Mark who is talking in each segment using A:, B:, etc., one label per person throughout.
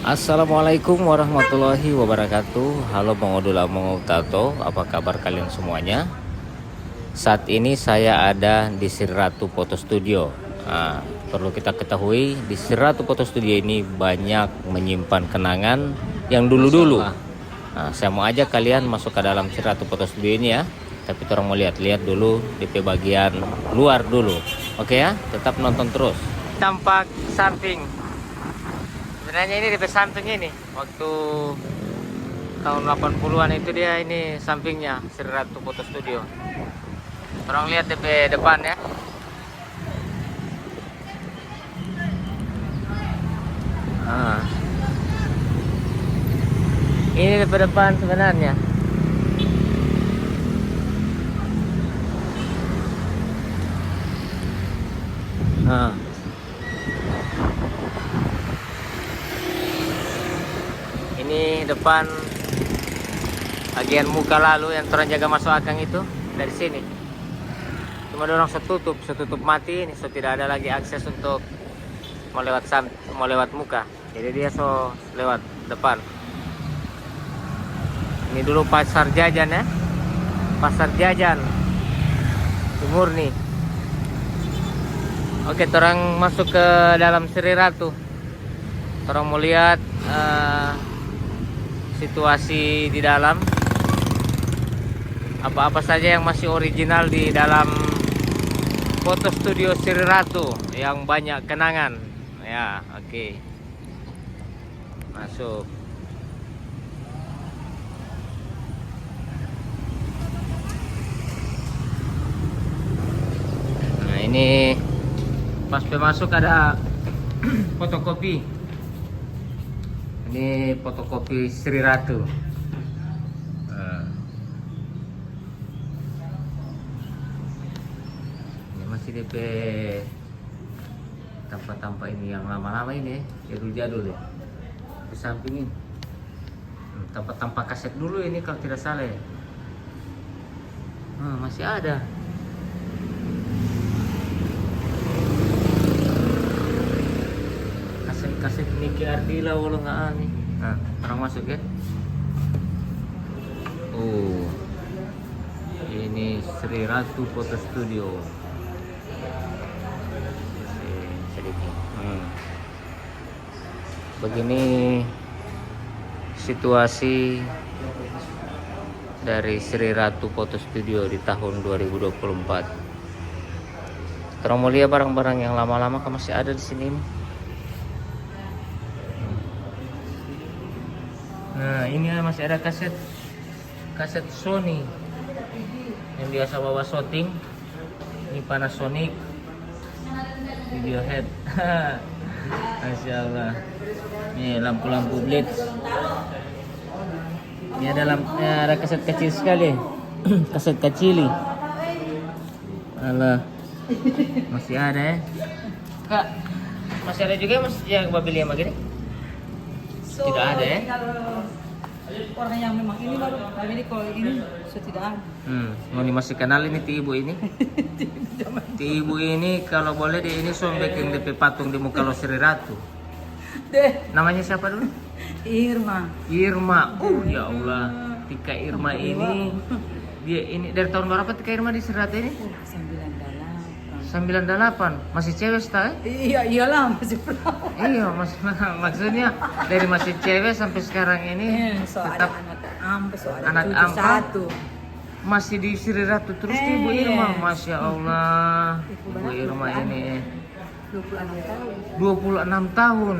A: Assalamualaikum warahmatullahi wabarakatuh. Halo Bang Odul Among Tato, apa kabar kalian semuanya? Saat ini saya ada di Sri Ratu Foto Studio. Perlu kita ketahui di Sri Ratu Foto Studio ini banyak menyimpan kenangan yang dulu-dulu. Saya mau ajak kalian masuk ke dalam Sri Ratu Foto Studio ini ya. Tapi orang mau lihat-lihat dulu DP bagian luar dulu. Oke ya, tetap nonton terus. Tampak samping. Sebenarnya ini di sampingnya ini waktu tahun 80-an itu dia ini sampingnya Sri Ratu Foto Studio. Orang lihat di depan ya. Ini di depan sebenarnya. Ini depan bagian muka lalu yang orang jaga masuk akang itu dari sini. Cuma orang setutup mati ini, tidak ada lagi akses untuk mau lewat muka. Jadi dia lewat depan. Ini dulu pasar jajan ya, pasar jajan Timur nih. Oke, orang masuk ke dalam Sri Ratu. Orang mau lihat situasi di dalam, apa-apa saja yang masih original di dalam foto studio Sri Ratu yang banyak kenangan ya. Oke, masuk. Nah, ini pas masuk ada fotokopi. Ini fotokopi Sri Ratu. Ini masih DP tampak-tampak ini yang lama-lama ini, jadul-jadul ya. Di samping ini tampak-tampak kaset dulu ini kalau tidak salah ya. Masih ada. Kaset Niki Ardila walau nggak aneh. Orang masuk ya. Ini Sri Ratu Foto Studio. Begini situasi dari Sri Ratu Foto Studio di tahun 2024. Terus mau lihat barang-barang yang lama-lama kan masih ada di sini. Nah, ini masih ada kaset Sony yang biasa bawa shooting. Ini Panasonic Videohead. Masya Allah. Ini lampu-lampu blitz. Ini ada kaset kecil sekali. Kaset kecil. Alah. Masih ada ya. Kak, masih ada juga yang mobil yang begini? Tidak ada ya?
B: Orang yang memang ini baru ini kalau ini tidak ada.
A: Mau masih kenal ini ti ibu ini? Ti ibu ini kalau boleh dia ini bikin DP patung di muka lo Sri Ratu. Namanya siapa dulu?
B: Irma.
A: Oh ya Allah, Tika Irma ini dia ini dari tahun berapa Tika Irma di Sri Ratu ini? 98. Masih cewek setah?
B: Iyalah masih perawan.
A: Iya, maksudnya dari masih cewek sampai sekarang ini tetap anak ampa masih di Sri Ratu terus Ibu Irma. Masya Allah, Ibu Irma ini 26 tahun.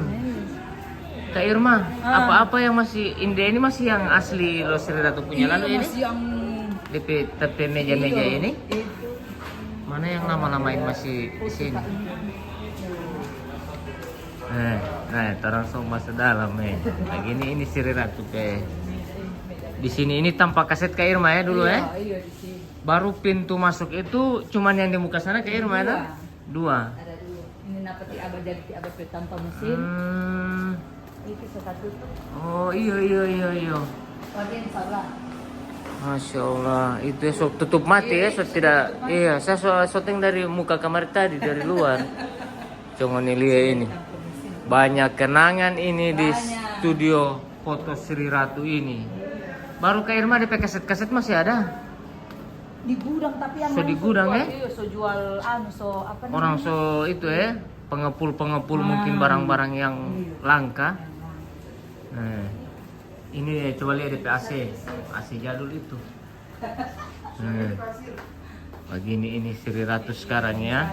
A: Kak Irma, apa-apa yang masih India ini masih yang asli lo Sri Ratu punya lalu ini?
B: Masih yang
A: DP meja-meja ini? Mana yang lama-lamain masih di sini? Nah, langsung masuk dalam Begini ini Sri Ratu Di sini ini tanpa kaset Kak Irma ya dulu ya.
B: Iya di sini.
A: Baru pintu masuk itu cuman yang di muka sana Kak Irma ya? Dua.
B: Ada dua. Ini napati abad jadi abad tanpa mesin. Itu satu.
A: Oh iya.
B: Bagian salah.
A: Masya Allah, itu tutup mati ya, tidak. Iya, saya syuting dari muka kamar tadi dari luar. Cuma nih lihat ini. Banyak kenangan ini di
B: Banyak.
A: studio foto Sri Ratu ini. Baru Kak Irma DP kaset-kaset masih ada.
B: Di gudang tapi yang
A: So di gudang
B: jual,
A: ya?
B: iya, so jual so apa namanya?
A: Orang so itu ya, pengepul-pengepul mungkin barang-barang yang langka. Nah, ini coba lihat DP AC jadul itu. Nah, begini ini Sri Ratu sekarang ya.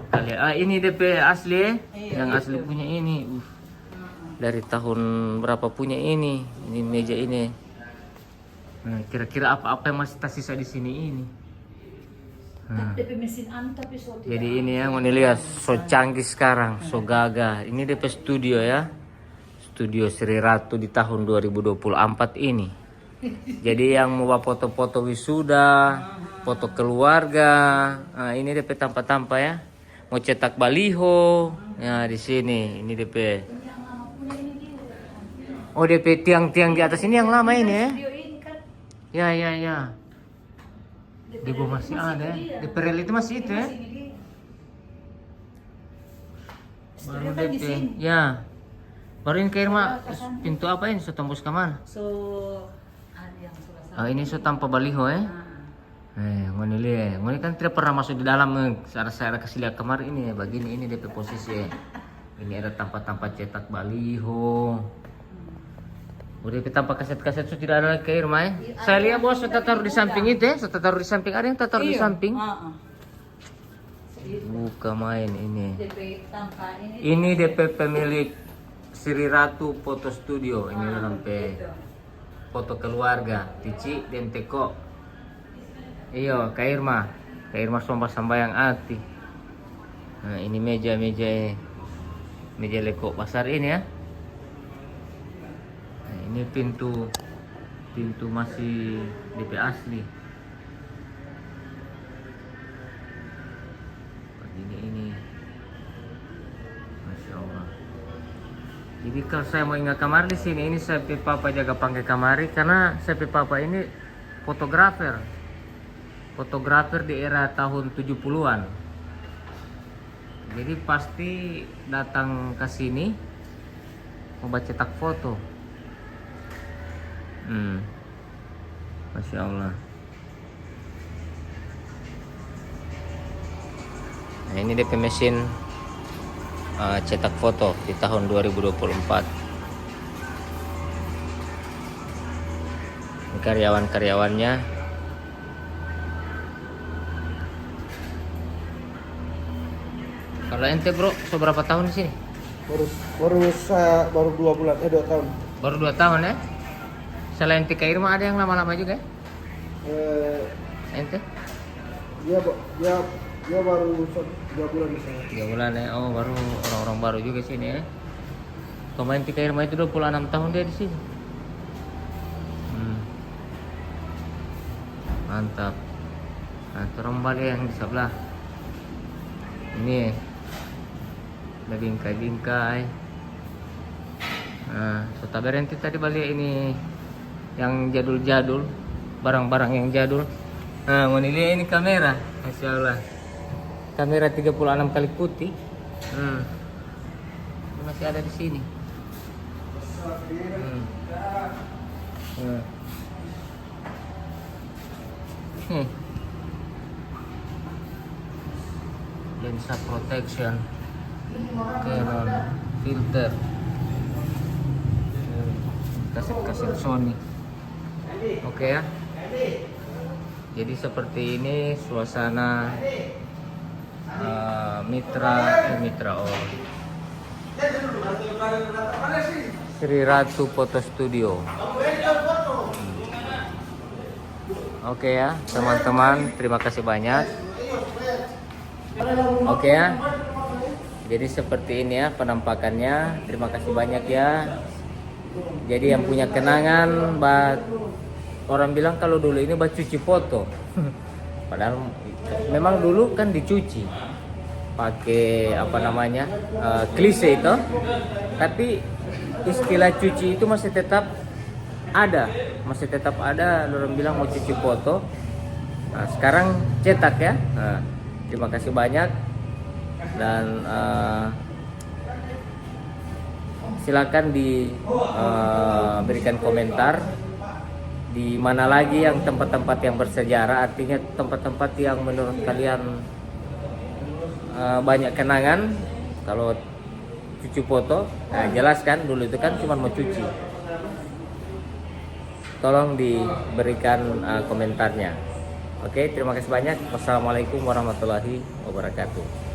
A: Kalian, ini DP asli ya, yang asli punya ini. Dari tahun berapa punya ini meja ini. Nah, kira-kira apa-apa yang masih tersisa di sini ini. Nah.
B: DP mesin anu tapi so tidak.
A: Jadi ini ya, mau lihat so canggih sekarang, so gagah. Ini DP studio ya. Studio Sri Ratu di tahun 2024 ini. Jadi yang mau foto-foto wisuda, foto keluarga, nah, ini DP tampak-tampak ya. Mau cetak baliho, ya di sini. Ini DP. Oh DP tiang-tiang di atas ini yang lama ini ya. Ya. Di bawah masih ada ya. DP rel itu masih itu ya. Baru DP. Ya. Baru ini kayak mah pintu apa ini? So tembus ke mana?
B: So ada yang sudah
A: Ini so tanpa baliho ya. Ngoni lihat. Ngoni kan tidak pernah masuk di dalam. Saya kasih lihat kemarin ini ya. Begini ini DP posisi ya. Ini ada tempat-tempat cetak baliho. Udah kita pakai kaset-kaset sudah tidak ada lagi ke Irma ya. Saya lihat bos, saya taruh di samping itu ya. Saya taruh di samping, ada yang taruh di samping. Buka main ini. Ini DP pemilik Sri Ratu Foto Studio. Ini dalam foto keluarga, Tici dan Teko. Iyo, Kak Irma. Kak Irma sambayang ati. Nah, ini meja lekok pasar ini ya. Ini pintu masih DP asli. Ini Masya Allah. Jadi kalau saya mau ingat kamar di sini, ini saya papa jaga pakai kamari karena saya papa ini fotografer di era tahun 70-an. Jadi pasti datang ke sini mau cetak foto. Masya Allah. Nah, ini DP mesin cetak foto di tahun 2024. Ini karyawan-karyawannya. Kalau ente bro, seberapa tahun di sini?
C: Baru 2 bulan, 2 tahun.
A: Baru 2 tahun ya? Selain Tika Irma ada yang lama-lama juga ya? Ente?
C: Dia baru 2 bulan di sana.
A: 3 bulan ya? Oh baru orang-orang baru juga sini ya? Pemain Tika Irma itu 26 tahun dia di sini. Mantap. Nah turun balik yang di sebelah. Ini ada bingkai-bingkai. Nah, so berhenti tadi balik ini yang jadul-jadul, barang-barang yang jadul. Nah, mau lihat ini kamera, Masya Allah. Kamera 36 kali putih. Masih ada di sini. Lensa protection, Canon, filter, kaset-kaset Sony. Oke ya. Jadi seperti ini suasana Mitra Sri Ratu Foto Studio. Oke ya teman-teman, terima kasih banyak. Oke ya. Jadi seperti ini ya penampakannya. Terima kasih banyak ya. Jadi yang punya kenangan, orang bilang kalau dulu ini cuci foto. Padahal memang dulu kan dicuci pakai klise itu. Tapi istilah cuci itu masih tetap ada. Orang bilang mau cuci foto. Nah, sekarang cetak ya. Nah, terima kasih banyak dan silakan diberikan komentar di mana lagi yang tempat-tempat yang bersejarah, artinya tempat-tempat yang menurut kalian banyak kenangan. Kalau cuci foto, nah jelaskan dulu, itu kan cuma mau cuci. Tolong diberikan komentarnya. Oke, terima kasih banyak. Wassalamualaikum warahmatullahi wabarakatuh.